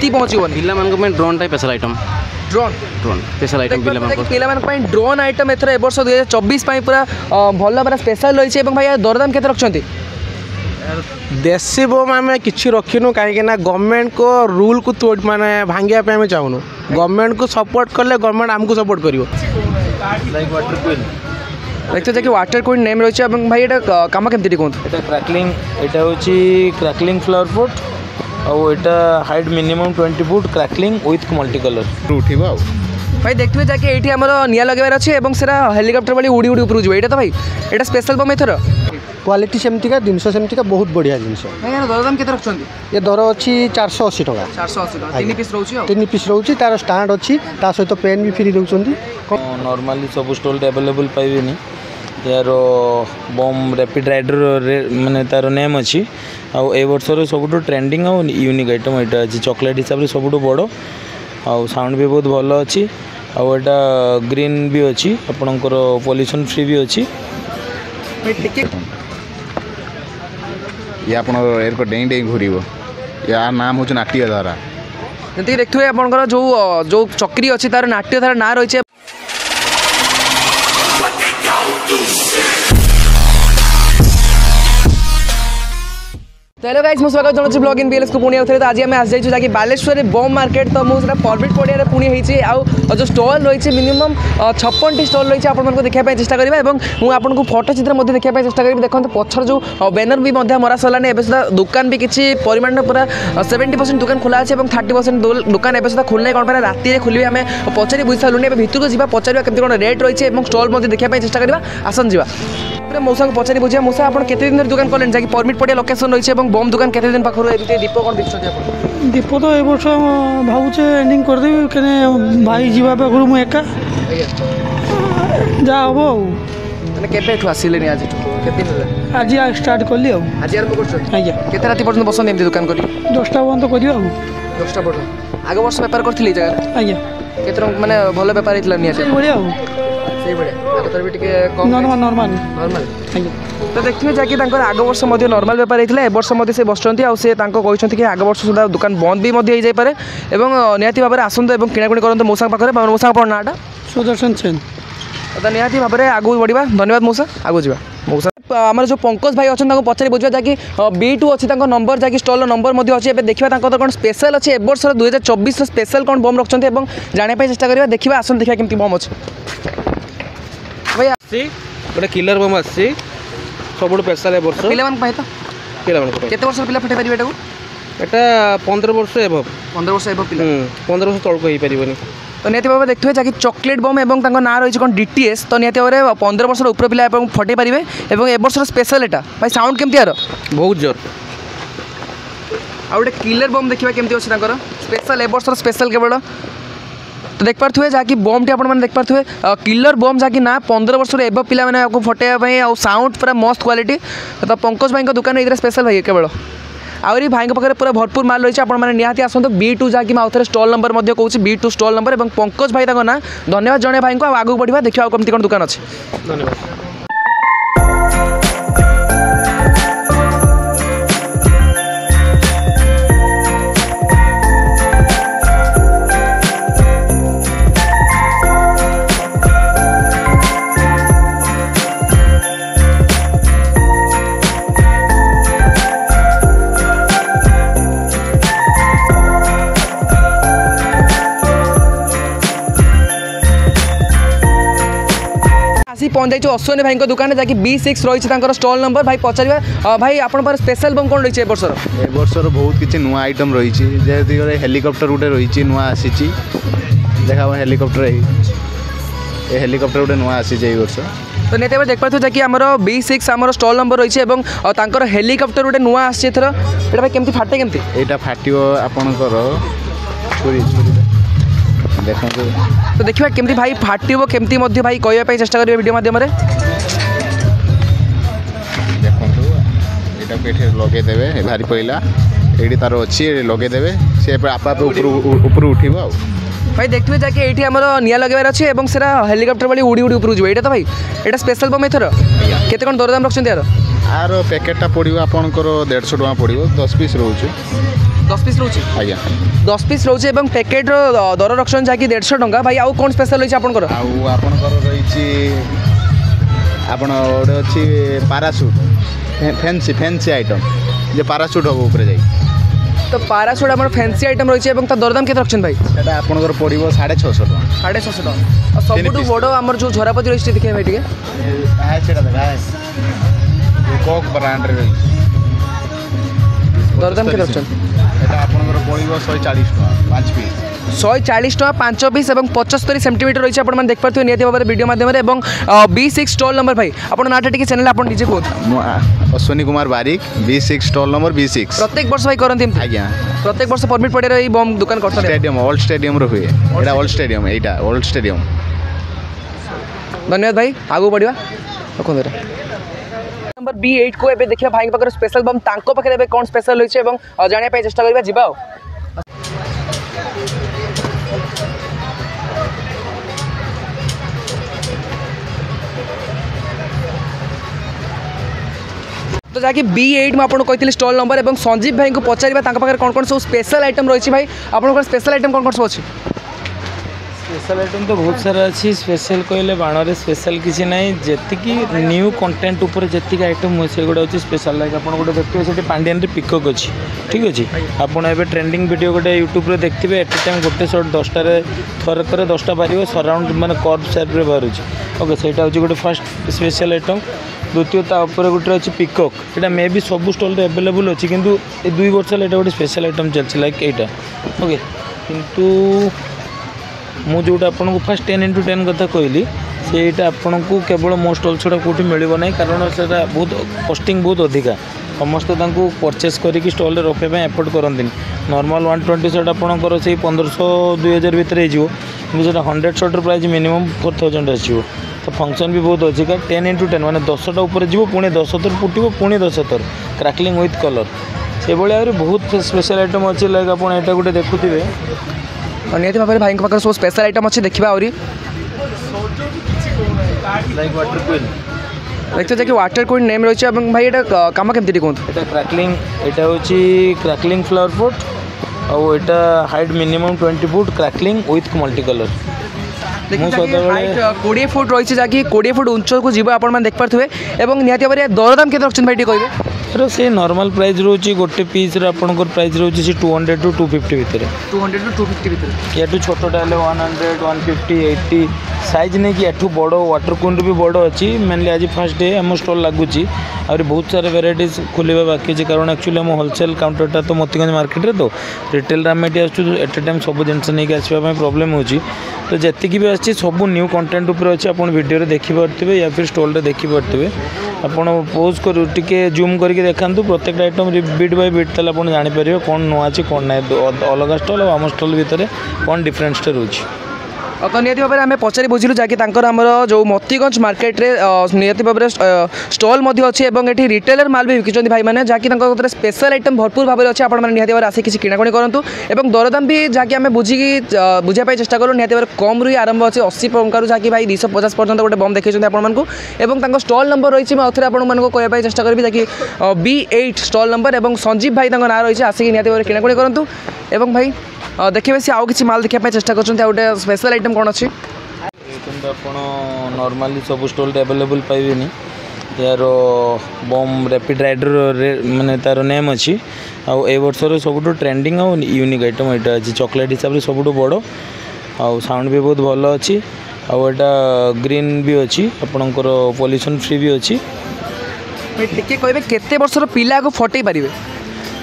राति पहुँचबनी पिला drone type special item drone drone special item पिला ड्रोन आइटम एथर वर्ष 2024 पूरा भल पूरा स्पेशल रही है। भाई दरदाम केते रखछंती देसी बोम आम कि रखिनु कहीं गवर्नमेंट को रूल को तोड़ माने भांगिया पे चाहूनु गवर्नमेंट को सपोर्ट कले गवर्नमेंट आमको सपोर्ट करिवो देखते जाकि वाटर क्वीन नेम रही है। भाई एटा काम केमती कहूँ एटा क्रैकलिंग एटा होची क्रैकलिंग फ्लावर पोट और एटा height minimum 20 foot crackling with multi colour उठिबो भाई देखते जाकि ये आमर निया लगेबार अच्छे और सेटा हेलिकप्टर वाली उड़ी उड़ी ऊपर जाए तो भाई एटा स्पेशल बम एथर क्वालिटी सेमतिका जिनस सेमतिका बहुत बढ़िया जिनस दरदाम केते रखछंती ये दर अच्छी 480 टका 480 टका 3 पीस रहउची 3 पीस रहउची तार स्टैंड अच्छी ता सहित पेन भी फ्री दउचंती नॉर्मली सब स्टॉल अवेलेबल पाइबेनी यार बम रैपिड राइडर माने तार नेम अच्छी आउ ए वर्षर सब ट्रेंडिंग और यूनिक आइटम यहाँ अच्छी चॉकलेट हिसाब से सब बड़ आउ साउंड भी बहुत भल अच्छी आउ एटा ग्रीन भी अच्छी आपणकर पॉल्यूशन फ्री भी अच्छी ये आप एयर डेई डेई घूर या नाम हूँ नाट्य धारा जमी देखिए आपंकर जो जो चक्री अच्छी तार नाट्य धारा ना रही है। हेलो गाइस मुझे स्वागत जनाऊँ ब्लॉग इन बीएलएस को पुणी आउे तो आज आम आस जाइए बालेश्वर बम मार्केट तो मुझे परमिट पड़िया पुणी होती आउ जो स्टल रही मिनिमम 56टी स्टल रही आपको देखापी चेस्ट करेंगे और मुझे फोटो चित्र देखापी चेस्ट करी देखते पछर जो बैनर भी मरा सारानी एवं सुधा दुकान भी किसी परिमाण पूरा 70% दुकान खोला अच्छे और 30% दुकान एवं सुधा खुलना कौन पे राति खुले आम पचारि बुझी सारूनी भितर को जा पचार केमती कौन रेट रही है स्टल देखापी चेस्ट करवा आसन जा मौसा को पचारि बुझा मौसा आप दिन दुकान कले जैसे परमिट पड़िया लोकेशन रही है बम दुकान केते दिन पाखर दीप कौन देखते दीप तो ए वर्ष भावुचे एंडिंग करदेवी कहीं भाई जीवा पाखर मु एका जा हम मैंने केबेठू आसिले आज आज स्टार्ट कली आज आरंभ कर आज्ञा केते राति पर्यंत बसंत एमती दुकान करी 10टा बंद कर 10टा पर्यंत आग वर्ष बेपार करी जगह आज्ञा केते माने भल बेपार होता निहाती बढ़िया नॉर्मल नॉर्मल तो देखिए जैकि आग वर्ष नॉर्मल बेपार होता है वर्ष से बसुँच से कहते कि आग वर्ष सुधा दुकान बंद भी हो जापे और निहाती भाव में आसतु और किणाकुणी करूँ मौसा पाखे मौसा आप नाटा सुदर्शन सेन तो निहाती भाव में आगू बढ़ा धन्यवाद मौसा आगू जा मौसा आम जो पंकज भाई अच्छे पचारि बुझा जैकि B2 अच्छी नंबर जैकि स्टल नंबर अच्छी देखा कौन स्पेशल अच्छे ए वर्ष 2024 स्पेशल कौन बम रखते और जानापी चेस्ट करवा देखा आसन देखा केमती बम अच्छे भाई गोटे किलर बम आसी सब स्पेशल ए वर्ष केते वर्ष पिला फटे पारिबे एटा 15 वर्ष एभव 15 वर्ष एभव पिला 15 वर्ष तळको होई परिबनी तो निहाती भाव देखिए जैकि चॉकलेट बम एवं ना रही कौन DTS तो निहाती भाव में 15 वर्ष ऊपर पिला फटे पारे और ए वर्ष स्पेशल एटा भाई साउंड केमती यार बहुत जोर आ गोटे किलर बम देखा केमती अच्छे स्पेशल ए वर्ष स्पेशल केवल तो देख पारे जहाँकि बम टी आपने देख पारे किलर बम जहाँकि ना 15 वर्ष एब पिला मैंने फटेवाई आ साउंड पूरा मस्त क्वालिटी तो पंकज भाई दुकान ये स्पेशल भाई केवल आहरी भाई पाखे पूरा भरपूर माल रही है आपने निहाती आसतु B2 जहाँकि आउे स्टल नंबर कहूँ B2 स्टल नंबर और पंकज भाई ना धन्यवाद जन भाई को आगू बढ़ा देखा कमती कौन दुकान अच्छे धन्यवाद। पहुँच जाइए अश्विनी भाई दुकान जहाँकि B6 रही स्टल नंबर भाई पचार भाई आप स्पेशल बम कौन रही है वर्षर बहुत किसी नुआ आइटम रही है हेलिकप्टर गोटे रही नुआ आसी देखा हेलिकप्टर हेलिकप्टर गोटे नुआ आसी वर्ष तो नहीं देख पारे जैसे आम B6 आम स्टल नंबर रही है और हेलिकप्टर गोटे नुआ आसी भाई केमती फाटे केमती यहाँ फाट आपणकर देखो तो देखा केमती भाई फाटो केमती भाई कहवाई चेष्टा करेंगे वीडियो माध्यम देखो लगेदे भारी पड़ा ये तार अच्छी लगेदे सी आप ऊपर उठा भाई देखिए जैसे ये आम निया लगेबार अच्छे और हेलिकप्टर वाली उड़ी उड़ी ऊपर जाए तो भाई ये स्पेशल बम एथर केते कौन दरदाम रखते यार आर पैकेटा पड़ो आपंकर 150 टका पड़ो 10 पीस रोचे 10 पिस रोचे आज्ञा 10 पिस रोचे एवं पैकेट दर रखुन जहाँकि 150 टका भाई आउ कौन स्पेशल रही आपंकर आपणकर रही आपण गोटे अच्छी पारासूट फैंसी आइटम जे पारासूट हम ऊपर जाए तो पारासूट आम फैंसी आइटम रही है दरदाम के रखुन भाई सेटा आपणकर पड़ो 650 टका 650 टका सब बड़ आम जो झरापति रही देखिए भाई कोक ब्रांड दरदाम के रखुन आपणकर पड़ो 140 टका 5 पीस 140 टका 5 पीस और 75 सेंटीमीटर रही है देख पारे निहत भाव में वीडियो माध्यम B6 स्टॉल नंबर भाई आप नाटा टी चैनल आप निजे कहते अश्विनी कुमार बारिक B6 स्टॉल नंबर B6 प्रत्येक वर्ष भाई करती आज्ञा प्रत्येक वर्ष परमिट पड़े रही बम दुकान कर स्टेडियम ओल्ड स्टेडियम हुए यहाँ ओल्ड स्टेडियम यहाँ ओल्ड स्टेडियम धन्यवाद भाई आगू बढ़िया रखते नंबर B8 को एबे देखिए भाई पाखर स्पेशल बम तांको पाखरे एबे कौन स्पेशल होइछे एवं जानिया पाई चेष्टा करबा जिबा तो जाकि B8 में आपको कहते स्टॉल नंबर एवं संजीव भाई को पचार पाखे कौन कौन सब स्पेशल आइटम रही भाई आप स्पेशल आइटम कौन कौन सब अच्छी स्पेशल आइटम तो बहुत सारा अच्छी स्पेशल कहले बाण स्पेशल किसी ना जी न्यू कंटेंट उपर जी आइटम हुए से गुड़ा स्पेशल लाइक आप गोटे देखते से पांडियान पिकक अच्छी ठीक अच्छे आपड़ ए ट्रेंडिंग वीडियो गोटे यूट्यूब देखते एट टाइम गोटे शॉट 10टार थरक 10टा बाहर सराउंड माने कर्व शेप रे बाहर ओके सहीटा हूँ गोटे फर्स्ट स्पेशल आइटम द्वितीय गोटे अच्छी पिकक यहाँ मे भी सब स्टल एवेलेबल अच्छी किंतु ए 2 वर्ष है गोटे स्पेशल आइटम चलती लाइक यहाँ ओके किंतु मु जोटा आपको फास्ट 10x10 कथा कहली से आपन को केवल मो स्टल छड़ा कौटी मिलना ना कारण से बहुत कस्टिंग बहुत अधिका समस्त परचेस करके स्टल रखापी एफोर्ड करती नॉर्मल 120 शर्ट आपंकर से 1500-2000 भितर हो 100 शर्टर प्राइस मिनिमम 4000 आसो तो फंक्शन भी बहुत अच्छी 10x10 माने 10टा ऊपर जीव पुणी 10 थर फुटो पुणी 10 थर क्रैकलिंग विथ कलर से भाई बहुत स्पेशल आइटम अच्छी लाइक आप गोटे देखुए निहत भाव में भाई पाखे सब स्पेशल आइटम अच्छे देखा आहरी लाइक वाटर क्वीन देखते जैसे वाटर क्वीन नेम रही है भाई यहाँ कम केमती कहते यहाँ क्रैकलिंग यहाँ हूँ क्रैकलिंग फ्लावर पोट और यहाँ height minimum 20 foot crackling with multi colour 20 foot रही है जहाँकि 20 फुट उच्च को जीव आप देख पारे और निहत भाव में दरदाम के रखते भाई कहे रो से नॉर्मल प्राइस रोची गोटे पीस आपंकर प्राइस रोची 200 to 250 भितर 200 to 250 भितर या छोटा 100 150 80 साइज नहीं कि एठू बड़ वाटर क्वीन भी बड़ अच्छी मेनली आज फर्स्ट डे आम स्टल लगुच और बहुत सारे वेराइटीज खोलिया बाकी अच्छे कारण एक्चुअली आम होलसेल काउंटरटा तो मोतीगंज मार्केट रे तो रिटेल आम ये आसू एट ए टाइम सब जिन नहीं आसवाई प्रोब्लेम हो तो जी भी आसी सब न्यू कंटेंट उपर अच्छे आप वीडियो देखिपे या फिर स्टल देखिपे आपड़ पोज कर टिके जूम करके देखा प्रत्येक आइटम बिट बाय बिट ताले आप जापर कौन नुआ अच्छी कौन ना अलग स्टल और आम स्टल भितर कौन डिफरेन्सटा रोचे तो निहत भाव में आम पचारि बुझिलु जहाँकि आमर जो मोतीगंज मार्केट रे निहत भाव में स्टल अच्छी और ये रिटेलर माल भी बिकुं भाई मैंने जहाँकि स्पेशल आइटम भरपूर भाव में अच्छे आप निहत भाव आसिक किणाकुणी करूँ और दरदाम भी जहाँकि आम बुझिकी बुझाई चेष्टा करूँ निहत भाव कम रु आरंभ अच्छे 80 टंका जहाँकि भाई 250 पर्यटन गोटे बम देखते आपको स्टल नंबर रही है आउे आपको कहवाई चेष्टा करी जहाँकि B8 स्टल नंबर और संजीव भाई ना रही है आसिक निहत भाव किणाकुणी करूँ और भाई देखिए सी आउ कि माल देखा चेष्टा कर स्पेशल आइटम कौन अच्छी आप नॉर्मली सब स्टल एवेलेबल पाइबेनि यार बम रैपिड राइडर माने तार नेम अच्छी आउ ए वर्षर सब ट्रेंडिंग आउ यूनिक आइटम यहाँ अच्छी चॉकलेट हिसाब से सब बड़ आउ साउंड भी बहुत भल अच्छी आउ यहाँ ग्रीन भी अच्छी आपणकर पॉल्यूशन फ्री भी अच्छी टिके कहबे केते वर्षर पिला को फटै पारिबे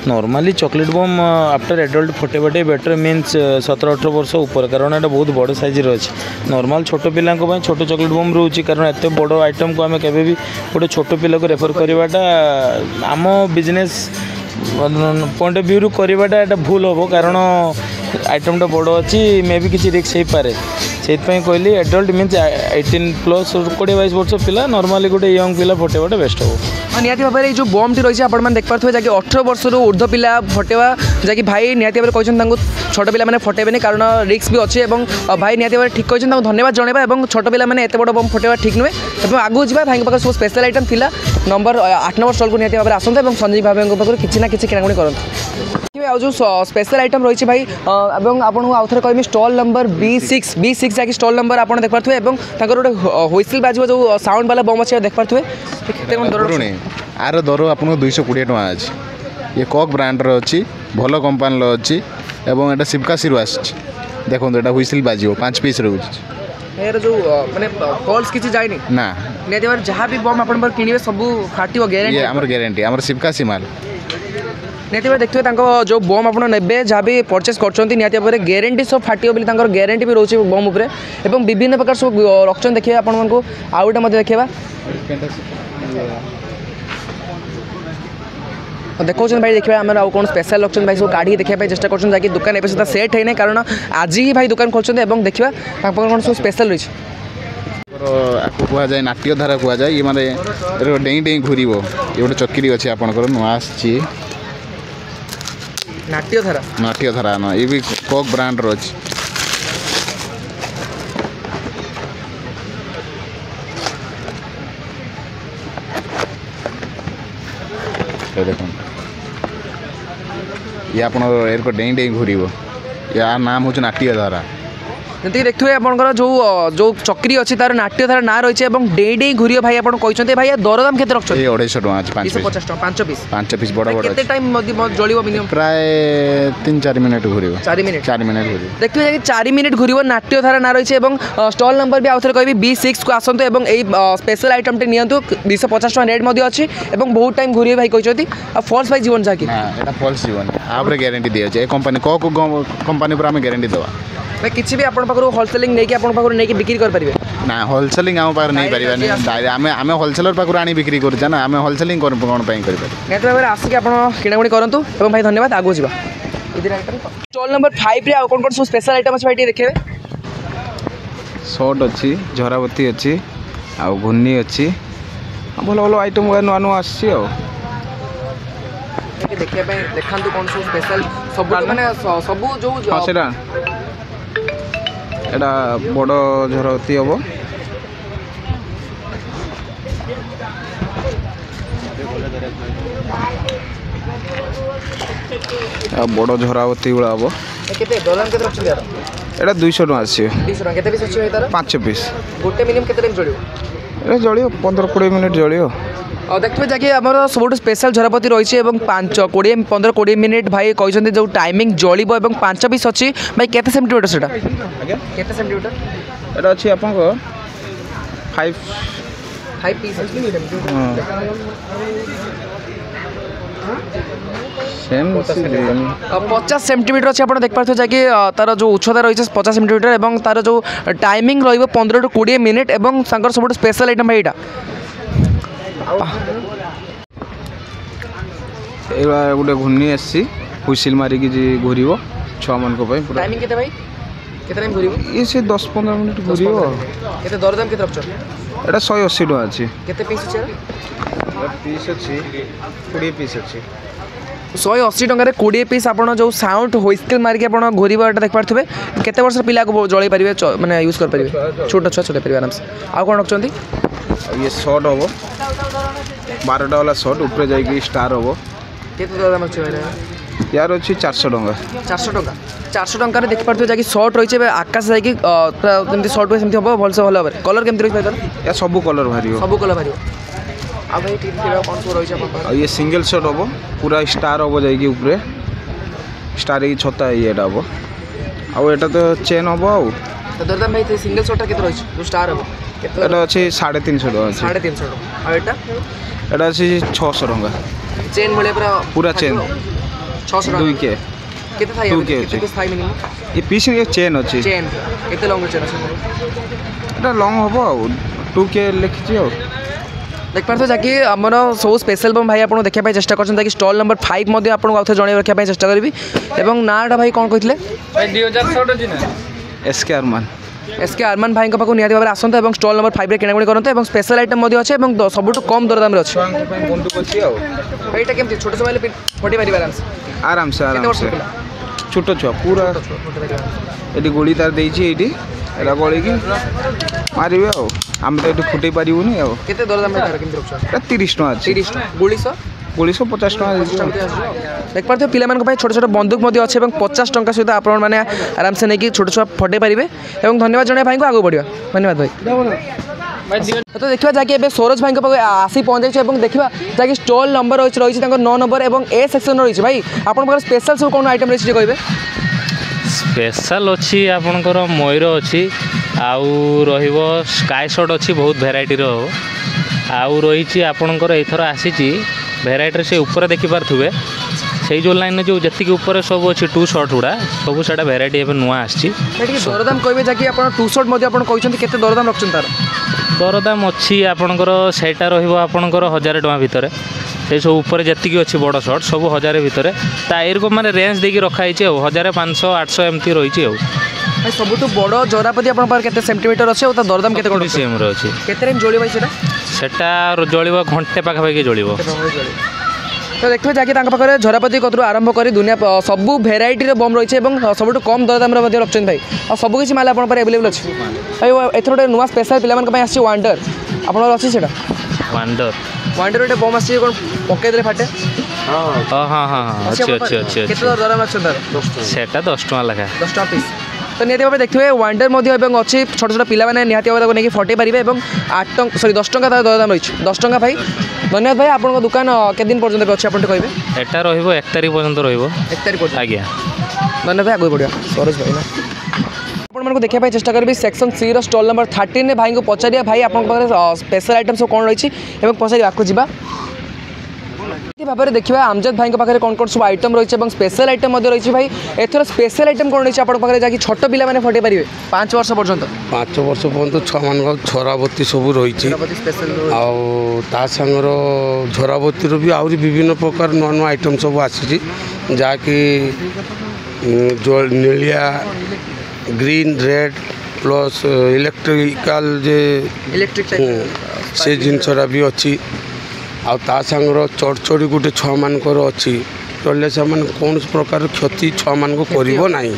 नॉर्मली चॉकलेट बम आफ्टर एडल्ट फटेबाटे बेटर मीन्स 17-18 वर्ष ऊपर कारण यहाँ बहुत बड़ साइज अच्छे नॉर्मल छोट पिला छोट चॉकलेट बम रोचे कारण एत बड़ आइटम को आम केबे भी गोटे छोट पिला को रेफर करवाटा आम बिजनेस पॉइंट ऑफ व्यू करवाटा एटा भूल हम कारण आइटमटा बड़ अच्छी मे भी किसी रिस्क हो पारे से कहली एडल्ट मीन्स 18+ 20-22 वर्ष पिला नॉर्मली गोटे यंग पिला फटेबाटा बेस्ट हो निहत भाव में जो बम टी रही है आप देख पारे जहाँकि 18 वर्ष ऊर्ध्व पिला फटेवा जहाँकि भाई निहाती भाव कहते छोट पिला मैंने फटेबे कारण रिस्क भी अच्छे और भाई निहाती भाव ठीक कहते धन्यवाद जनवा और छोट पिला मैंने एत बड़ बम फटेवा ठीक नुहे और आगू जा भाई पाखे सब स्पेशल आइटम थिला नंबर 8 नंबर स्टल को निहाती भाव आसते और संजीव भाई पाखे किसी ना किसी किणाकुणी करते आ जो स्पेशल आइटम रही भाई आपको आउ थे कहमी स्टल नंबर B6 जहाँकि स्टल नंबर आप देख पारे गोटे हुइसिल बाजिब जो साउंड वाला बम अच्छे देख पारे आर दर आपको 220 टଙ୍କା अच्छी ये कॉक ब्रांडर अच्छी भल कंपानी अच्छी और ये शिवकाशी आस देखो ये हुइसिल बाजिब 5 पीस रोज जो माने फॉल्स किसी जाए ना निहाती जहाँ भी बम आप किणवे सब फाट ये आमर गारंटी आमर शिवकाशी माल निहाती भाव देखिए जो बम आप ने जहाँ भी परचेस कर निहाती भाव गारंटी सब फाटिव बोली गारंटी भी रोचे बम उपरे एवं विभिन्न प्रकार सब रखते देखिए आपको आउ गोटे देखा देखो भाई देखिए आम आउ कौन स्पेशल रखते भाई सब काढ़ी देखा चेष्टा कर दुकान ए सुधा सेट है कारण आज ही भाई दुकान खोलते देखा कौन सब स्पेशल रही कहुए नाट्य धारा कहुए ये माने डेई डेई घूर ये गोटे चक्री अच्छे आपंकर नुआ आसी नाट्य धारा ना ये भी कॉक ब्रांडर अच्छी देखो ये आप डेई डेई घूर यार नाम हूँ नाट्य धारा जमीक देखिए आपंकर जो चक्री अच्छी तार नाट्य धारा ना रही है डेई डेई घूर भाई आप कहते भाई दरदाम के रखते 250 टଙ୍କା 250 टଙ୍କା 5 पीस बड़ बड़ केते टाइम जलियो मिनिमम प्राय 3-4 मिनट घूर 4 मिनट घूर देखिए 4 मिनट घूर नाट्य धारा ना रही है स्टल नंबर भी आउ थे कह B6 को आसतु और स्पेशल आइटम टे नियंतु 250 टଙ୍କା रेट अच्छी और बहुत टाइम घूर भाई कहते फॉल्स भाई जीवन जहाँकि फॉल्स जीवन आप गारंटी दिए कंपानी कॉक कंपानी पर आम गारंटी देवा भाई किसी भी आप होलसेलिंग नहीं नहीं बिक्री कर पारे ना होलसेलिंग आम पाखे नहीं पारे आम होलसेलर पाखु आनी बिक्री कर ना आम होलसेलिंग कौन निहत भाव आसिक आप किणाकुणी करूँ और भाई धन्यवाद आगू जा स्टल नंबर 5 रे कौन कौन सब स्पेशल आइटम अच्छे भाई देखिए शर्ट अच्छी झराबती अच्छी आ घुन्नी अच्छी भल भल आइटम नुआ नुआ आसी देखिए देखा कौन सब स्पेशल सब माने सब जो एटा बड़ झरावती हम बड़ झरावती गुड़ा हम एटा 200 टଙ୍କା आसी 200 टଙ୍କା केते पीस अछि भाई तार 5 पीस गोटे मिनिमम केते टाइम चलियो ए जलियो 15-20 मिनिट जलियो और देखिए जहाँकि आम सब स्पेशल झरापति रही है 15-20 मिनिट भाई कहते जो टाइमिंग जलिब और 5 पीस अच्छी भाई केते सेंटीमीटर से केते सेंटीमीटर एटा अच्छी आपको 5 पीस सेम 50 सेंटीमीटर अच्छे आप देख पारे जहाँकि तार जो उच्चता रही है 50 सेंटीमीटर और तार जो टाइमिंग रही 15-20 मिनिट और सब स्पेशल आइटम भाई यहाँ गोटे घुर्नी आसी हुइसिल मारिकी घूर छुआ मान टाइमिंग केते भाई केते टाइम घूरिबो ये से 10-15 मिनिट घूर केते दरदाम केते रखछ एटा 180 टଙ୍କା अछि केते पीस अछि पीस अछि 20 पीस अछि 180 टଙ୍କା रे 20 पीस आपण जो साउंड हुइसिल मारिकी आपण घूरिबाटा देख पारथबे केते वर्ष पिला को जळै परिबे माने यूज कर परिबे छोटा छुआ चलै परिबे आराम से आ कोन रखछंती ये शॉट हम 12टा वाला शॉट ऊपर जाइए स्टार हम केते दाम अछि यार अच्छी 400 टଙ୍କା 400 टଙ୍କା देख पार्थे जहाँकि सर्ट रही है आकाश जाकि जमी सर्ट हुए सेमती हम भलसे भल भाव कलर केमती रही या सब कलर बाहर सब कलर बाहर आ भाई कौन सब रही ये सिंगल शॉट हम पूरा स्टार हम जाइए ऊपर स्टार की छता ये हम आटा तो चेन हम आउ दरदाम भाई सिंगल शॉट केते रही जो स्टार हम एटा अच्छी 350 टଙ୍କା 350 टଙ୍କା आ एटा अच्छी 600 टଙ୍କା चेन भले पूरा चेन 600 टଙ୍କା 2K केते थाई केते पीस थाई मिनिमम ये पीस ये चेन अच्छी चेन केते लॉन्ग चेन अछि एटा लॉन्ग हम आउ 2K लिखि आ देख पार्थ जहाँकि आमर सब स्पेशल बम भाई आपको देखा चेष्टा कर स्टल नंबर 5 आपको आउ जन रखा चेष्टा करी नाटा भाई कौन कहते SK अरमान एसके अरमान भाई पाखु निहाती भाव आसतु और स्टल नंबर 5 किणाकुणी करते और स्पेशल आइटम अच्छे और सबुठ कम दरदाम अच्छे बंदूक अच्छी भाईटा केमती छोट समय फटे पारे आराम से आराम से छोट छुआ पूरा ये गोली तार देती गड़ी की मारे आम तो ये फुटे पारूनी केते दरदाम 30 टका 30 गोली गोली 50 टका देख पार्थ पे छोट छोट बंदूक अच्छे 50 टंका सहित आप मैंने आराम से नहीं छोट छुआ फटे पारे और धन्यवाद जन भाई को आगे बढ़िया धन्यवाद भाई तो देखा जहाँकि सौरज भाई पाखे आसी पहुँचे और देखा जहाँकि स्टल नंबर रही 9 नंबर और ए सेक्शन रही भाई आप स्पेशल सब कौन आइटम रही कहे स्पेशल अच्छी आपणकर मयूर अच्छी आउ स्काई शॉट अच्छी बहुत भेराइटी आउ रही आपणकर एथर आसी भेराइटी से ऊपर देखिपे से जो लाइन जो जी ऊपर सब अच्छी 2 शॉट गुड़ा सब से भेराइटी नुआ आसी दरदाम कहे जहाँकि आप 2 शॉट कहते दरदाम रखते तार दरदाम अच्छी आपणकर सेटा आपणकर 1000 टଙ୍କା भितर से सब ऊपर जी अच्छी बड़ शॉट सब 1000 भितर को माने रेंज देकी रखाई 1000 500 800 एमती रही सब बड़ जरापति आपके सेंटीमीटर अच्छे और दरदाम के सीएम अच्छी केते जल भाई सेटा जल घंटे पाखापाखि जल तो देखिए जहाँकि पाखे झरापति कतरू आरंभ कर दुनिया सबू भेराइटी बम रही है सब कम दरदाम रखते भाई और सबकि माल आप एवेलेबल अच्छे भाई एथर गोटे नुआ स्पेशल पे आसी वांडर आप अच्छी से वांडर वांडर गोटे बम आसी पकईदे फाटे हाँ हाँ हाँ अच्छी अच्छी अच्छी दरदाम रखते सेटा 10 टଙ୍କା लेखा 10 टଙ୍କା पीस तो निहती भाव देखिए वांडर अच्छी छोट छोट पिला निहती भाव नहीं फटे पारे और 8 टଙ୍କା सॉरी 10 टଙ୍କା दरदाम रही 10 टଙ୍କା भाई धन्यवाद भाई आपको दुकान केदिन पर्यटन अच्छे आप कहे एटा रहिबो 1 तारिख पर्यंत रहिबो 1 तारिख पर्यंत आज्ञा धन्यवाद भाई आगे बढ़िया सरोज भाई ना आपको देखा चेष्टा करी सेक्शन सी स्टल नंबर 13 भाई को पचारिया भाई आप स्पेशल आइटम सब कौन रही पचारि आपको जी भाव में देखा आमजद भाई पाखे कौन कौन सब आइटम रही है स्पेशल आइटम रही भाई एथर स्पेशल आइटम कौन रही है जहाँकि छोट पिला मैंने फटे पारे 5 वर्ष पर्यंत 5 वर्ष पर्यंत छुआ मान झराबती सब रही आंगर झराबती भी आहरी विभिन्न प्रकार नुआ नुआ आइटम सब आसी जहाँकि नीलिया ग्रीन रेड प्लस इलेक्ट्रिकल जे से जिनसरा भी अच्छी आ सांगर चढ़चढ़ी गोटे छुआ मानकर अच्छी चढ़ले से कौन प्रकार क्षति छुआ मान को करिबो नाही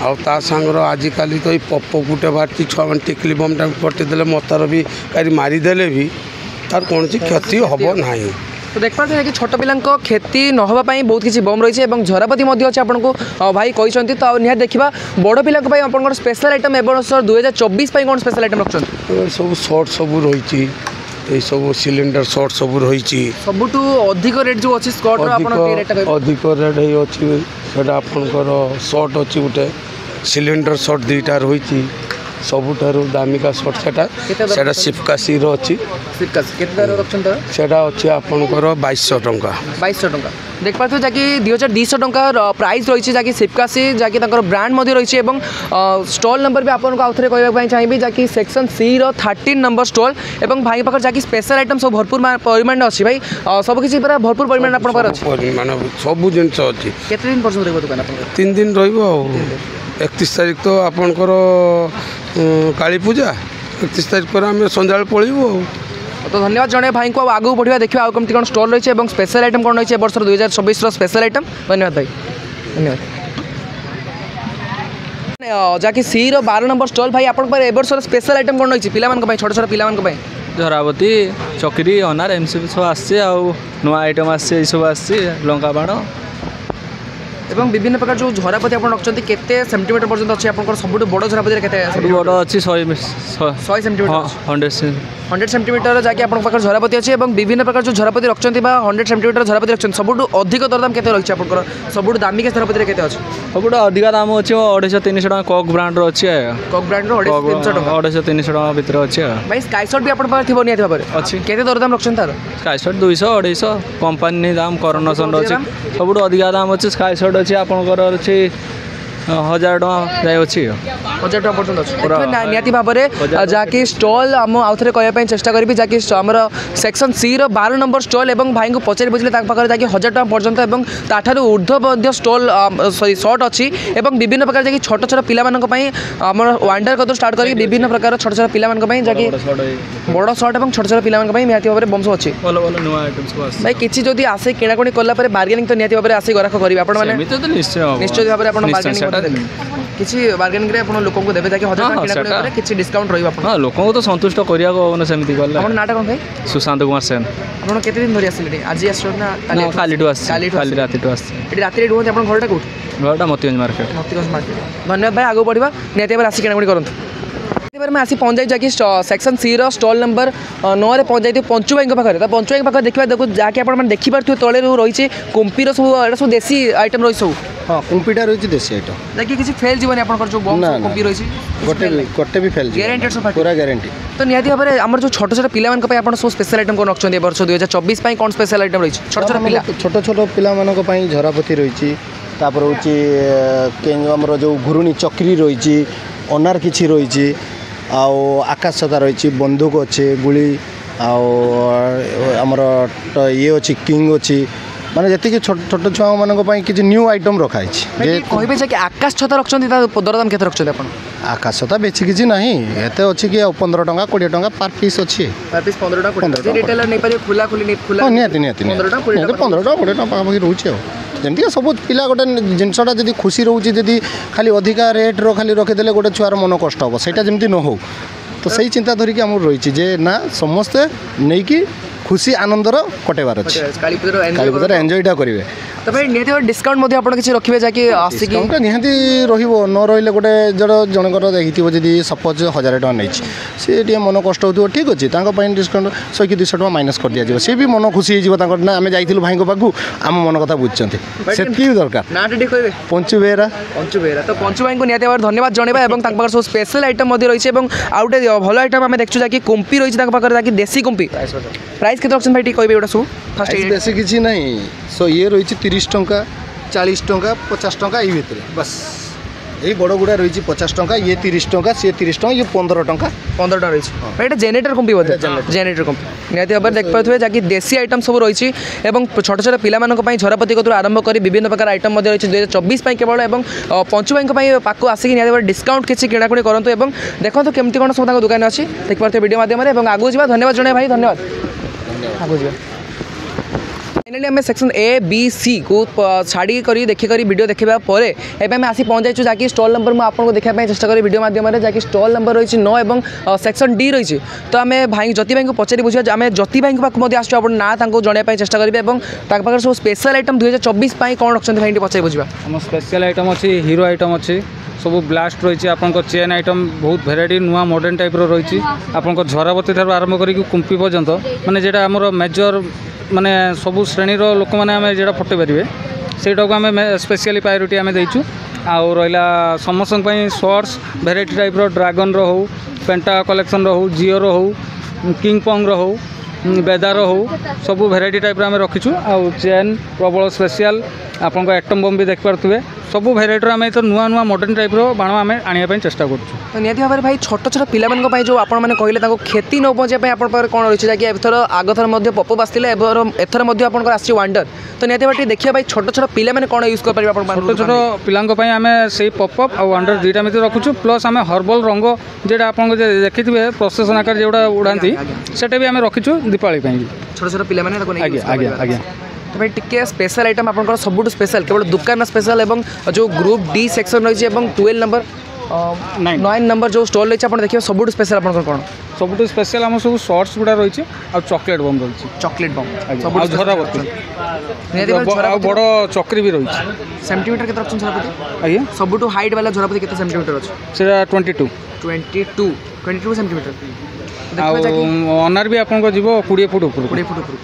आ सांगर आजिकल तो ये पप गोटे बाहर छुआ मान टिकली बम टाइम पटेदेले मतार भी कहीं मारिदेले भी तार कौन क्षति हम ना तो देख पाते कि छोट पिला क्षति नहवाई बहुत किसी बम रही है झरापति अच्छे आपको भाई कहते तो निहत देखा बड़ पिला आप स्पेशल आइटम एवं 2024 कौन स्पेशल आइटम रखते सब शॉर्ट सब रही सब सिलिंडर शॉर्ट सब रही सबुठ अधिक रेट जो अच्छी स्कॉट अधिक रेट है आपंकर शॉर्ट अच्छी गोटे सिलिंडर शॉर्ट 2टा रही सबुठार दामिका शॉर्ट से सिपकासी अच्छी से अच्छी आपंकर 2200 टंका 2200 टंका देख पाते जहाँकि 2200 टंका प्राइस रही है जहाँकि सिपकासी जहाँकि ब्रांड रही है स्टल नंबर भी आपको आउ थे कहवाई चाहिए जहाँकि सेक्शन सी 13 नंबर स्टल और भाई पाखे जहाँकि स्पेशल आइटम सब भरपूर परिमाण अच्छी भाई सबकि भरपूर परिमाण आप सब जिन अच्छी केते दिन पर्यटन रही दुकान 3 दिन रही 31 तारिख तो आपंकर काली पूजा 31 तारिख पर आम संध्या पलू तो धन्यवाद जन भाई को आगे बढ़िया देखा कमी कौन स्टल रही है स्पेशल आइटम कौन रही है वर्ष 2024 स्पेशल आइटम धन्यवाद भाई धन्यवाद जहाँकि सी 12 नंबर स्टल भाई आप स्पेशल आइटम कौन रही है छोट छोट पिला झरावती चकरी अनार एम सब आस आइटम आसब आस लंका बाण एवं विभिन्न प्रकार जो झरापति आप रखते केते सेंटीमीटर पर्यंत अच्छे आप सब बड़ झरापति बड़ अच्छी 100 सेंटीमीटर 100 सेंटीमीटर जहाँकि आप झरापति अच्छे और विभिन्न प्रकार जो झरापति रखते 100 सेंटीमीटर झरापति रखते सब अधिक दरदाम के रही है आप सब दामिका झरापति के अच्छे सब अधिक दाम अच्छे 250-300 टଙ୍କା कक ब्रांड अच्छे कक ब्रांड 250-300 टଙ୍କା भितर अच्छे भाई स्काई शॉट भी आप निहत भाव में अच्छी केते दरदाम रखते तार स्काई शॉट 200-250 कंपनी दाम करोनासन अच्छे सब अधिक दाम अच्छे स्काई शॉट अच्छे आपंकर अच्छे 1000 ଟଙ୍କା ଯାଏ ଅଛି 1000 ଟଙ୍କା ପର୍ଯ୍ୟନ୍ତ ଅଛି ନିହାତି ଭାବରେ ଯାହାକି ଷ୍ଟଲ୍ ମୁଁ ଆଉ ଥରେ କହିବା ପାଇଁ ଚେଷ୍ଟା କରିବି ଯାହାକି ଆମର ସେକ୍ସନ୍ ସି ର 12 ନମ୍ବର ଷ୍ଟଲ୍ ଏବଂ ଭାଇଙ୍କୁ ପଚାରି ବୁଝିଲେ ତାଙ୍କ ପାଖରେ ଯାହାକି 1000 ଟଙ୍କା ପର୍ଯ୍ୟନ୍ତ ଏବଂ ତାଠାରୁ ଉର୍ଦ୍ଧ୍ୱ ମଧ୍ୟ ଷ୍ଟଲ୍ ସରି ସର୍ଟ ଅଛି ଏବଂ ବିଭିନ୍ନ ପ୍ରକାର ଯାହାକି ଛୋଟ ଛୋଟ ପିଲାମାନଙ୍କ ପାଇଁ ଆମର ୱାଣ୍ଡର କତରୁ ଷ୍ଟାର୍ଟ କରିକି ବିଭିନ୍ନ ପ୍ରକାର ଛୋଟ ଛୋଟ ପିଲାମାନଙ୍କ ପାଇଁ ଯାହାକି ବଡ଼ ସର୍ଟ ଏବଂ ଛୋଟ ଛୋଟ ପିଲାମାନଙ୍କ ପାଇଁ ନିହାତି ଭାବରେ ବମ୍ସ ଅଛି ଭଲ ଭଲ ନୂଆ ଆଇଟମ୍ସ ଆସି ଭାଇ କିଛି ଯଦି ଆସେ କିଣାକୁଣି କଲା ପରେ ବାର୍ଗେନିଂ ତ ନିହାତି ଭାବରେ ଆସି ଗରାଖ କରିବେ ଆପଣମାନେ ନିଶ୍ଚୟ ଭାବରେ ଆପଣ ବାର୍ଗେନିଂ କରିଦେବେ କିଛି ବାର୍ଗେନିଂରେ ଆପଣ ଲୋକଙ୍କୁ ଦେବେ ଯାହାକି 1000 ଟଙ୍କା କିଣାକୁଣି କଲେ କିଛି ଡିସ୍କାଉଣ୍ଟ ରହିବ ଆପଣ ହଁ ଲୋକଙ୍କୁ ତ ସନ୍ତୁଷ୍ଟ କରିବାକୁ ହବନା ସେମିତି କଲେ ଆପଣ ନାଁଟା କ'ଣ ଭାଇ ସୁଶାନ୍ତ କୁମାର ସେନ ଆପଣ କେତେ ଦିନ ଧରି ଆସିଲେଣି ଆଜି ଆସିଛନ୍ତି ନା କାଲିଠୁ ଆସିଛି କାଲି ରାତିଠୁ ଆସିଛି ଏଠି ରାତିରେ ରୁହନ୍ତି ଆପଣ ଘରଟା କୋଉଠି ଘରଟା ମତିଗଞ୍ଜ ମାର୍କେଟ ଧନ୍ୟବାଦ ଭାଇ ଆଗକୁ ବଢ଼ିବା ନିହାତି ଭାବରେ ଆସି କିଣାକୁଣି କରନ୍ତୁ मैं आसी पहुँच जाए कि सेक्शन सी रो स्टॉल नंबर 9 रे पहुँच जाए पंचु भाई पाखे तो पंचु भाई पाखे देखा देखो जहाँकि आप देखिपे तले रही कुंपीर सब देसी आइटम रही सब हाँ कुंपीटा रही देसी आइटम जहाँकि किसी फेल जीवन आप कुंपी रही गोटे भी फेल ग्यारंटेड पूरा ग्यारंटी तो निहाती भाव में आम जो छोट छोट पिला सब स्पेशल आइटम कौन रखते वर्ष 2024 कौन स्पेशल आइटम रही छोट छोट पिला छोट छोट पिला झरापति रही तापर हूँ जो घुरुणी चक्री रही अनार किसी रही आकाश छता रही बंदूक अच्छे गुली आमर ये अच्छी किंग अच्छी माने जी छोट छुआ मानी किसी न्यू आइटम रखाई कहे कि आकाश छता रखते दरदाम के रखते आकाश छता बेची किसी ना एत अच्छी कि 15 टंका 20 टंका पर पीस अच्छी पर पीस 15 टंका रिटेलर नहीं पारे खुला खुली खुला निहाती 15 टंका 20 टंका पाखापाखि रोचे जमीक सब पिला गोटे जिनसा जब खुशी रोचे जदि खाली अधिका रेट्र खाली रखीदे गोटे छुआर मन कष्ट हम सहीटा जमी न हो तो सही चिंता धरिकी आम रही जे ना समस्ते नहीं कि खुशी आनंदर कटेबार अच्छे काली पूजा एंजॉयटा करेंगे तो भाई निहाती डिस्काउंट आप किसी रखिए जाकि आसिक निहाती न रही गोटे जनकर देखिए जब सपोज 1000 टका नहीं सी मन कष्ट हो ठीक अच्छे डिस्काउंट 100 कि 200 टका माइनस कर दिया सी भी मन खुशी हो ना आम जाइलु भाई पाखु आम मन कथा बुझे से दरकार पंचु बेहरा तो पंचु भाई को निहाती भाव धन्यवाद जनवा और सब स्पेशल आइटम रही है आउ गए भल आइटम आम देखु जाकि कुंपी रही देसी कुंपी प्राइस के रखते भाई कहे गोटा सब फास्ट बेसी किसी ना सो ये रही 30 टंका 40 टंका 50 टंका ये भितर बस यही बड़ गुड़ा रही 50 टंका ये 30 टंका सी 30 टंका ये 15 टंका रही है जेनेटर कुंपी बोधे जेनेटर कुंपी निहाती भाव देखते पारे जहाँकि देसी आइटम सब रही छोट छोट पिलां झरापति कतु आरंभ कर विभिन्न प्रकार आइटम रही 2024 केवल और पंचु भाई पाक आसिक निहाती भाव डिस्काउंट किसी किणाकुणी करूँ और देखो केमती कौन सब दुकान अच्छी देखिए वीडियो माध्यम आगू जा धन्यवाद जन भाई धन्यवाद आगू जा फाइनली आम सेक्शन ए बी सी को छाड़ी करी देखी करी वीडियो देखा पर एवं आसी पहुँच जाइए जहाँकि स्टॉल नंबर मुझे आपको देखापी चेष्टा करी वीडियो माध्यम जहाँकि स्टॉल नंबर रही 9 और सेक्शन डी रही तो आम भाई ज्योति भाई को पचारि बुझा आम ज्योति भाई पाक आसो आप ना जनवाई चेष्टा करेंगे और सब स्पेशल आइटम 2024 कौन रखते भाई पचारि बुझा आम स्पेशल आइटम अच्छी हीरो आइटम अच्छी सब ब्लास्ट रही है चेन आइटम बहुत भेराइटी नुआ मॉडर्न टाइप रही है झरापति ठार आरंभ कर कुंपी पर्यंत माने जेटा आमर मेजर माने सबू श्रेणी लोक मैंने जो फटे पारे सेटा को आम स्पेशली प्रायोरिटी आम देचु आउ रहा समस्त शॉर्ट्स भेराइटी टाइप ड्रागन रो पेंटा कलेक्शन रो जिओ रो किंग पंग रो बेदार हो सबू भेराइटी टाइप आम रखीचु आउ चेन प्रबल स्पेशल आपन एटम बम भी देखिपे सब भेराइटर आम तो नुआ नुआ मॉडर्न टाइप बाण आम आने चेष्टा कर निहाती भाव में भाई छोट छोट पिला जो आपने कहले क्षति न पहुँचे आप कौन रही है कि एथर आगथर पपअप आसते एथर आप वांडर तो निहाती भाव देखिए भाई छोट छोट पिला कौन यूज कर छोट छोट पिलांई आम से पपअप और वांडर दुईटा मित्र रखुचु प्लस आम हर्बल रंग जोटा आप देखिए प्रोसेसन आकार जोड़ा उड़ाती से भी आम रखीचु दीपावली छोट छोट पिला आज्ञा तो भाई टिके स्पेशल आइटम आप सब स्पेशल केवल दुकान स्पेशल एवं जो ग्रुप डी सेक्शन रही है 12 नंबर 9 नंबर जो स्टॉल रही है देखिए सब स्पेशल आप कौन सब स्पेशल आम सब शॉर्ट्स गुड़ा रही है और चॉकलेट बम रही चॉकलेट बम बड़ चक्री भी रही है सेंटीमीटर के झरापति आज्ञा सब हाइट वाला झरापति के सेंटीमीटर अच्छे 22 22 सेंटीमीटर ଅନାର ବି ଆପଣଙ୍କ ଯିବ 20 ଫୁଟ ଉପରକୁ 20 ଫୁଟ ଉପରକୁ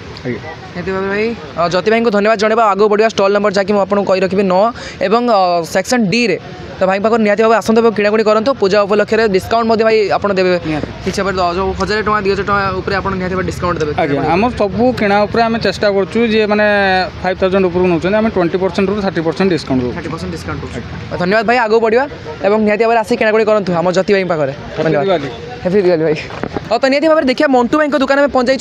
ନିହାତି ଭାବରେ ଭାଇ ଜ୍ୟୋତି ଭାଇଙ୍କୁ ଧନ୍ୟବାଦ ଜଣାଇବା ଆଗକୁ ବଢ଼ିବା ଷ୍ଟଲ୍ ନମ୍ବର ଯାହାକି ମୁଁ ଆପଣଙ୍କୁ କହି ରଖିବି 9 ଏବଂ ସେକ୍ସନ୍ ଡିରେ ତ ଭାଇ ପାଖରେ ନିହାତି ଭାବେ ଆସନ୍ତୁ ଏବଂ କିଣାକୁଣି କରନ୍ତୁ ପୂଜା ଉପଲକ୍ଷରେ ଡିସ୍କାଉଣ୍ଟ ମଧ୍ୟ ଭାଇ ଆପଣ ଦେବେ କିଛି ଭାବରେ ଯେଉଁ 1000 ଟଙ୍କା 2000 ଟଙ୍କା ଉପରେ ଆପଣ ନିହାତି ଭାବେ ଡିସ୍କାଉଣ୍ଟ ଦେବେ ଆଜ୍ଞା ଆମର ସବୁ କିଣା ଉପରେ ଆମେ ଚେଷ୍ଟା କରୁଛୁ ଯେ ମାନେ 5000 ଉପରକୁ ନେଉଛନ୍ତି ଆମେ 20%ରୁ 30% ଡିସ୍କାଉଣ୍ଟ ଦେବୁ 30% ଡିସ୍କାଉଣ୍ଟ ଧନ୍ୟବାଦ ଭାଇ ଆଗକୁ ବଢ଼ିବା ଏବଂ ନିହାତି ଭାବରେ ଆସି କିଣାକୁଣି କରନ୍ତୁ ଆମ ଜ୍ୟୋତି ଭାଇ ପାଖରେ ଧନ୍ୟବାଦ हैप्पी दिवाली भाई तो निहती भाव में देखिए मंटू भाई दुकान में पहुंचाई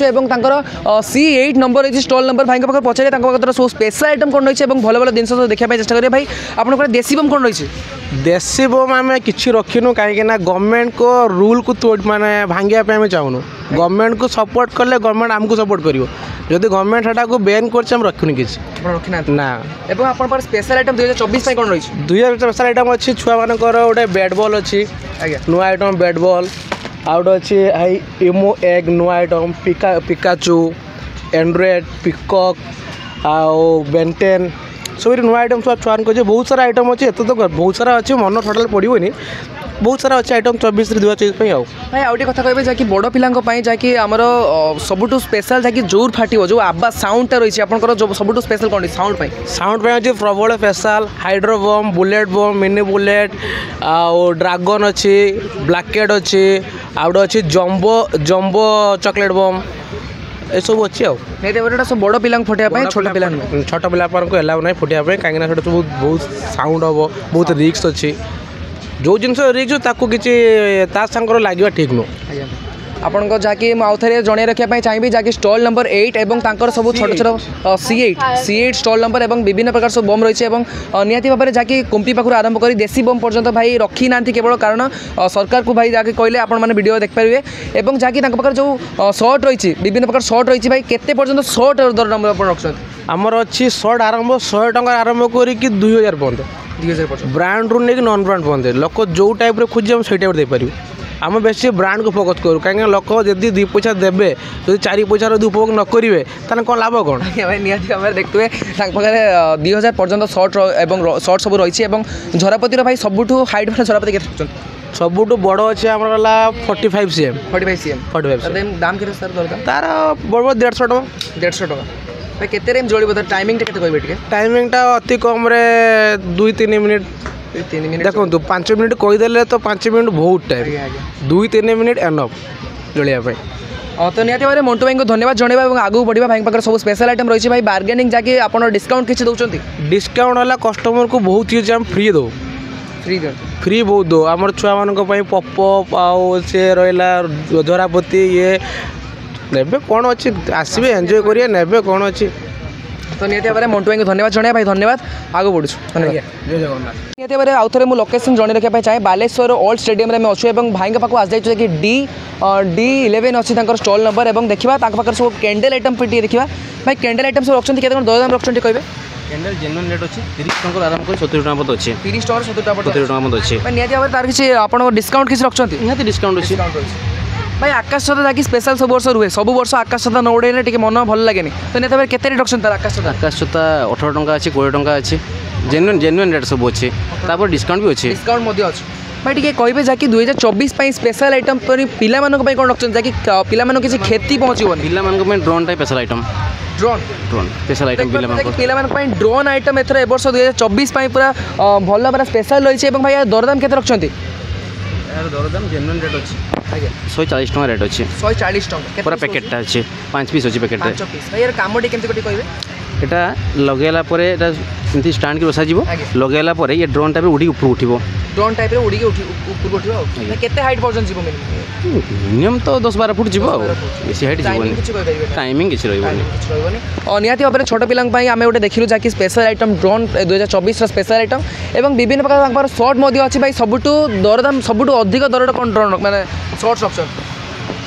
और C8 नंबर रही स्टॉल नंबर भाई पाखे पचारे सब स्पेशल आइटम कौन रही है भल भल जिन देखा चेस्ट करेंगे भाई आप देसी बम कौन रही है देसी बम आम कि रखिनु कहीं गवर्नमेंट को रूल को तोड़ माने भांगिया आम चाहूनु गवर्नमेंट को सपोर्ट कले गवर्नमेंट आमको सपोर्ट करियो जदि गवर्नमेंट हटा को बैन कर रखुनी किसी रखी ना एवं आप स्पेशल आइटम 2024 कौन रही 2024 स्पेशल आइटम अच्छी छुआ मानकर गोटे बैट बॉल अच्छी नुआ आइटम बैट बॉल आउट अच्छी हाई इमो एग नुआ आइटम पिकाचू एंड्रॉयड पिकॉक आउ बेंटेन सब नुआ आइटम सब छुआ को बहुत सारा आइटम अच्छे एत तो बहुत सारा अच्छे मन टोटाल पड़ोनी बहुत सारा अच्छे आइटम 24 2024 आउ भाई आउटे कथा कहबे जाकि बड़ पिलांको पई जाकि हमर सबुटु स्पेशल जाकि जोर फाटिबो जो आवाज साउंड टा रही आपनकर जो सबुटु स्पेशल कोन साउंड पई अछि प्रबल स्पेशल हाइड्रो बम बुलेट बम मिनी बुलेट आ ड्रैगन अछि ब्लैकेट अछि आउट अछि जंबो जंबो चॉकलेट बम ए सब अच्छी आउ सब बड़ पिला फुटिया छोट पिला को एलाउ ना फुटिया कहीं बहुत साउंड हम बहुत रिस्क अच्छी जो जिनस रिक्स ताकू किसी सांगर लगे ठीक नुह आपन जहाँकि मुझे जन रखापी चाहिए जहाँकि स्टॉल नंबर 8 एवं तांकर सब छोट छोट C8 स्टॉल नंबर एवं विभिन्न प्रकार सब बम रही है निहाती भाव में जहाँकि कुंपी पाखु आरंभ कर देसी बम पर्यंत भाई रखी ना केवल कारण सरकार को भाई जहाँकि कहले आपण मैंने वीडियो देखिपारे और जहाँकि जो सर्ट रही विभिन्न प्रकार सर्ट रही भाई केते पर्यंत सर्ट दर नंबर आप रखुच्च आमर अच्छी सर्ट आरंभ 100 टଙ୍କା आरंभ करके 2000 पर्यंत 2000 ब्रांड रू नहीं नॉन ब्रांड पर्यंत लोक जो टाइप खोजे हम से टाइप देपारू आम बेसी ब्रांड को फोकस करूँ कहीं लोक जब 2 पैसा देवे जो 4 पैसा उपभोग न करेंगे ताने कौन लाभ कौन भाई निहाती भाव देखुए पाखे 2000 पर्यंत सर्ट और सर्ट सब रही है झरापतिर भाई सबुठ हाइट भाई झरापति के सबुठ बड़ अच्छे आम 45 cm 45 दाम के सर तार बड़ 150 टଙ୍କା 150 टଙ୍କା भाई केते रेम जोड़िबो त टाइमिंग केते कहबे टिके टाइमिंग टा अति कम रे 2-3 मिनिट 3 मिनिट देखो 5 मिनिट कहीदेले तो 5 मिनिट बहुत टाइम 2-3 मिनिट एनफ जोड़िया तो निहाती भाव में मंटू भाई को धन्यवाद जनइबा और आगू बढ़िया भाई पाखे सब स्पेशल आइटम रही है भाई बार्गेनिंग जाकि आप डिस्काउंट किसी दौरान डिस्काउंट है कस्टमर को बहुत चीज हम फ्री दो फ्री बहुत दो आम छुआ मान पपअप आउ सी रहा झरापति ये नेबे कौन अच्छी आसबे एंजॉय करिए नेबे कौन अच्छी तो निहाती भाव में मंटू भाई को धन्यवाद जनाया भाई धन्यवाद आगू बढ़ु धन्यवाद निहाती भाव में आउ थे मुझे लोकेशन जन रखापी चाहे बालेश्वर ओल्ड स्टेडियम में अच्छे और भाई पाखु आस जाइए कि D11 अच्छी स्टॉल नंबर और देखा पाखे सब कैंडल आइटम फिर देखा भाई कैंडल आइटम सब रखते केते दरदाम रखते कहबे कैंडल जेन्युइन रेट अच्छी 30 टଙ୍କା आरंभ कर 70 टଙ୍କା पद अच्छी 30 टଙ୍କା 70 टଙ୍କା पद अच्छी निहाती भाव तार किसी आपन डिस्काउंट किसी रखते निहाती डिस्काउंट अच्छी भाई आकाश छता जहाँकि स्पेशल सब वर्ष रुहे सब वर्ष आकाश छता न उड़े टे मन भल लगे तो निहाती भाव केते रेट रखते आकाश छता 18 टଙ୍କା अच्छी 20 टଙ୍କା अच्छी जेन्युइन रेट सब अच्छी तापर डिस्काउंट भी अच्छी डिस्काउंट भाई टी कहे जहाँकि 2024 स्पेशल आइटम पिला कौन रखते जहाँकि पिला किसी क्षति पहुँचो पिला drone type special item drone special item पिला ड्रोन आइटम एथर वर्ष 2024 पूरा भल पूरा स्पेशल रही है भाई दरदाम केते रखते दरदाम जेन्युइन रेट अच्छी 140 टଙ୍କା रेट अच्छी 140 टଙ୍କା पूरा पैकेटा अच्छी 5 पीस अच्छी पैकेट भाई यार काम केमती कहबे एटा लगेला परे एटा एमती स्टैंड के बसा जीवो लगेला परे ये ड्रोन टाइप उड़ी ऊपर उठिबो ड्रोन टाइप रे उड़ी के ऊपर उठिबो केते हाइट पर्यंत जीवो मिनिमम तो 10-12 फुट जीवो बेसी हाइट जीवो टाइमिंग किछ रहइबोनी और निहाती भाव में छोट पिलांक पई आमे ओटे देखिलु जाकि special item drone 2024 special item एवं विभिन्न प्रकार शॉर्ट मध्य अछि भाई सबुटु दरदाम सबुटु अधिक दरड कोन ड्रोन माने शॉर्ट ऑप्शन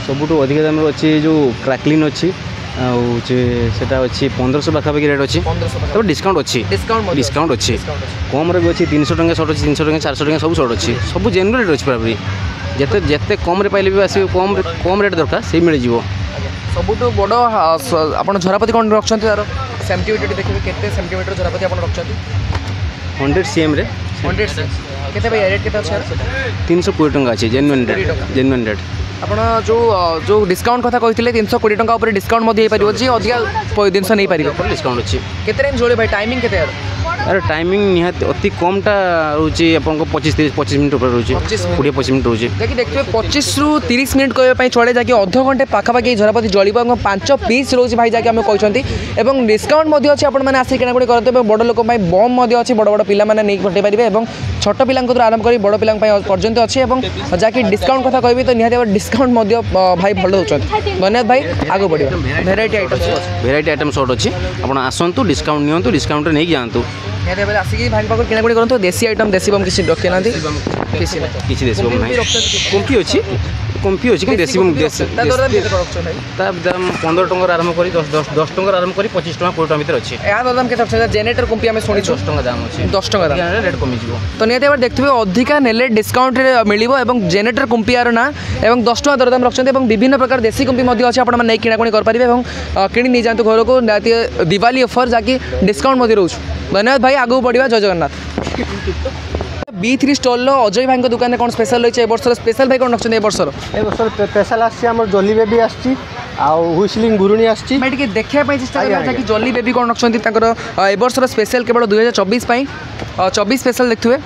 सबुटु अधिक दाम अछि जो क्रैकलिन अछि सेटा अच्छी 1500 पाखापाखि रेट अच्छी तब डिस्काउंट अच्छी डिस्काउंट अच्छी कम भी अच्छी 300 टଙ୍କା शर्ट अच्छी 300 टଙ୍କା 400 टଙ୍କା सब शर्ट अच्छी सब जेन्युइन रेट अच्छी पूरा जिते जिते कम पाइले भी आस कम रेट दरकार से मिल जाव सबुठ बड़ आप झरापति कौन रखते तार सेंटीमीटर देखिए केते सेंटीमीटर झरापति आप रखते 100 cm रे 100 केते भाई रेट केते अछि 320 टଙ୍କା अच्छी जेन्युइन रेट ଆପଣ जो डिस्काउंट कथा कहते 320 टंका ऊपर डिस्काउंट मध्य हो जी अधिका जिनस नहीं पारे डिस्काउंट अच्छी केते टाइम जोड़े भाई टाइमिंग केते अरे टाइमिंग निहाती अति कमटा रोचे आपको 25 मिनट ऊपर रोचे 20-25 मिनट रोचे जैकि देखिए 25 ରୁ 30 मिनट कहवाई चले जैकि अध घंटे पाखापाखि झरापति जलिब और 5 पीस रोचे भाई जैकि आम कहते और डिस्काउंट अच्छी आपने आसिक किणाकुणी करते बड़ लोक बम अच्छी बड़ बड़ पिला नहीं पठे पारे और छोट पिला आरंभ कर बड़ पिला पर्यंत अच्छी जैकि डिस्काउंट कथा कहबी तो निहाती डिस्काउंट भाई भल दौरान धन्यवाद भाई आगे बढ़िया भेराइटी आइटम सॉर्ट अच्छी आप आसतु डिस्काउंट नियंतु डिस्काउंट नहीं जातु निहाती आसिक भाई पाक किणाकुणी करूँ देसी आइटम देसी बम किसी रखी ना किसी देसी बम नहीं कुम्फी अच्छी कुम्फी अच्छी कि देसी बम दाम 15 टंका आरंभ कर 10 टंका आरंभ कर 25 टंका 20 टंका भर अच्छी यहाँ दाम के जेनेटर कुम्फी आम शुणी 10 टंका दाम अच्छी 10 टंका दाम रेट कमी तो निहाती देखते अधिका नेले डिस्काउंट मिल जेनेटर कुम्फी यार ना और 10 टंका दरदाम रखते विभिन्न प्रकार देसी कुम्फी अच्छी आप किणाकुणी करेंगे और कि नहीं जातु घर को निहाती दिवाली ऑफर जहाँकि डिस्काउंट रोच धन्यवाद भाई आगे बढ़िया जय जगन्नाथ B3 स्टॉल अजय भाई दुकान कौन स्पेशल रही है वर्ष स्पेशल भाई कौन रखते वर्ष स्पेशल आम जली बेबी आसलिंग गुरुणी आसी देखा चेष्टा करें जली बेबी कौन रखते वर्ष स्पेशल केवल 2024 24 स्पेशल देखुए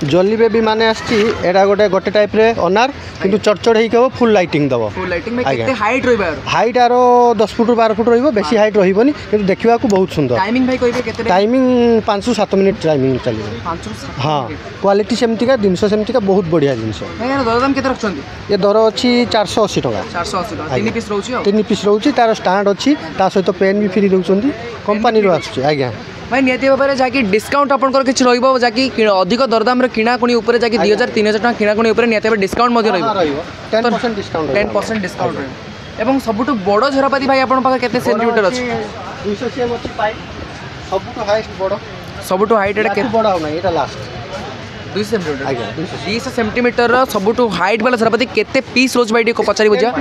जली बेबी माने आसी एटा गोटे टाइप रे अनार किंतु चढ़चढ़ हो फुल लाइटिंग दब हाइट हाइट आरो 10 फुट 12 फुट रही बेसी हाइट रही किंतु देखा बहुत सुंदर टाइमिंग भाई कहबे टाइमिंग 5 से 7 मिनट टाइमिंग चलिए हाँ क्वालिटी सेमतिका जिनस सेमतिका बहुत बढ़िया जिनस दरदाम केते रखछन्ती ये दर अच्छी 480 टका 480 टका 3 पीस रहउची 3 पीस रहउची तार स्टैंड अच्छी ता सहित पेन भी फ्री दउचंती कंपनी रो आछी आज्ञा भाई निहती भाव में जहाँकि डिस्काउंट आपंकर किसी रही अधिक दरदाम किणाकुणी उपर जहाँकि 2000-3000 टका किणाकुणी उपर निहती भाव डिस्काउंट 10% डिस्काउंट एवं सबुठ बड़ झरापाती भाई आपन पाखे केते सेंटीमीटर अछि 200 cm अछि पाइप सबुठ हाईएस्ट बड़ सबुठ हाइट एटा केते बड़ होना एटा लास्ट 200 सेंटीमीटर 200 सेंटीमीटर सबुठ हाइट वाला झरापाती केते पीस रोज भाई पचारि बुझा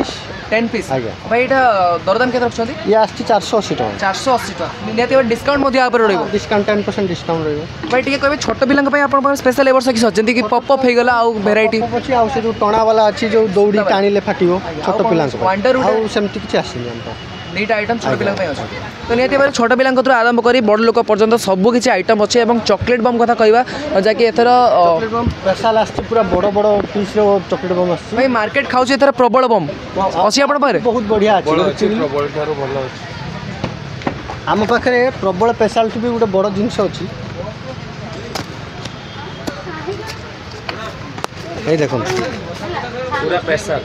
10 पीस भाई एटा दरदाम केते रखछन्ती ये आछि 480 टका 480 टका निहती भाव डिस्काउंट मध्ये ऊपर रहइबो डिस्काउंट 10% डिस्काउंट रहइबो भाई टिके कहबे छोट पिलांग पय आपन पर स्पेशल एवर्स कि सजंती कि पॉप अप हे गला आ वेराइटी अछि आ से जो टणा वाला अछि जो दौड़ी टाणीले फाटिबो छोट पिलांग आ सेमति किछि आसिनि हम नीट आइटम छोट पिलांग पय अछि तो निहती भाव छोट पिलांग कतरो आरंभ करी बड़ लोक पर्यंत सब किछि आइटम अछि एवं चॉकलेट बम कथा कहबा जाके एथर चॉकलेट बम स्पेशल आछि पूरा बड़ बड़ पीस रो चॉकलेट बम आछि भाई मार्केट खाउ एथर प्रबल बम अछि आपन पारे बहुत बढ़िया अछि प्रबल थारो भलो अछि आम पाखरे प्रबल स्पेशलिटी भी गोटे बड़ जिनिस अछि ए देखो पूरा स्पेशल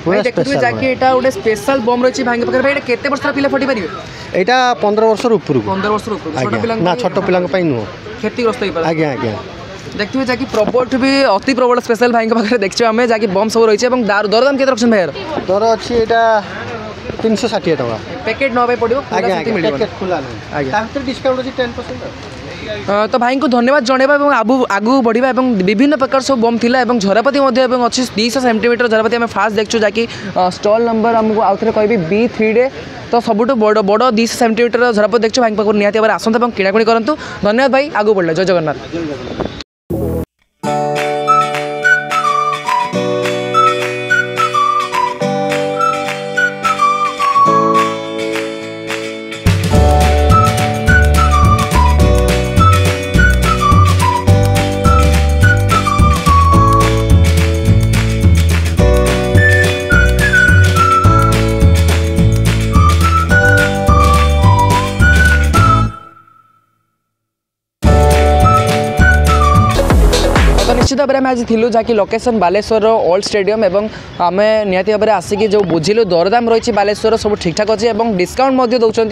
भाई देखिए जाके एटा गोटे स्पेशल बम रही भाई पाखे भाई केते वर्ष पिला फटी पारे एटा 15 वर्ष ऊपर 15 वर्ष ऊपर छोट पिला ना छोट पिला पई नु क्षतिग्रस्त हो पारे आज्ञा आज्ञा देखिए जाकि प्रबल भी अति प्रबल स्पेशल भाई पाखे देखिए आम जाकि बम सब रही है दरदाम केते रखछन भाई दर अच्छी एटा 360 टका पैकेट न पड़ो पैकेट खुला नहीं आज्ञा डिस्काउंट अछि 10% तो भाई को धन्यवाद जनवा और आगू बढ़ा और विभिन्न प्रकार सब बम थिला और झरापति अच्छी 200 सेंटीमीटर झरापति आम फास्ट देखु जहाँकि स्टॉल नंबर आमको आउ थे कहबी B3 डे तो सबुठ बड़ बड़ 200 सेंटीमीटर झरापति देखु भाई पाखर निहाती भाव आसतु और किणाकुणी करूँ धन्यवाद भाई आगू बढ़ला जय जगन्नाथ निश्चित भाव में आज थिलु जहाँकि लोकेशन बालेश्वर ओल्ड स्टेडियम एवं आम निहाती भाव में आसिक जो बुझिलु दरदाम रही बालेश्वर सब ठीक ठाक अच्छे और डिस्काउंट दौरान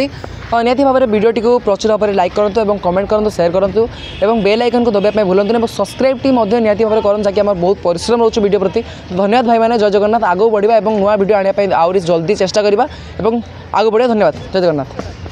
निहाती भाव में वीडियोटी को प्रचुर भाव में लाइक करूँ और कमेंट करूँ शेयर करूँ और बेल आइकन को दबाई भूलु और सब्सक्राइब निहाती भाव में करूँ जहाँकि आम बहुत परिश्रम रोच वीडियो प्रति धन्यवाद भाई मैंने जय जगन्नाथ आगू बढ़ा और नुआ वीडियो आने आहरी जल्दी चेष्टा करवा और आगू बढ़िया धन्यवाद जय जगन्नाथ।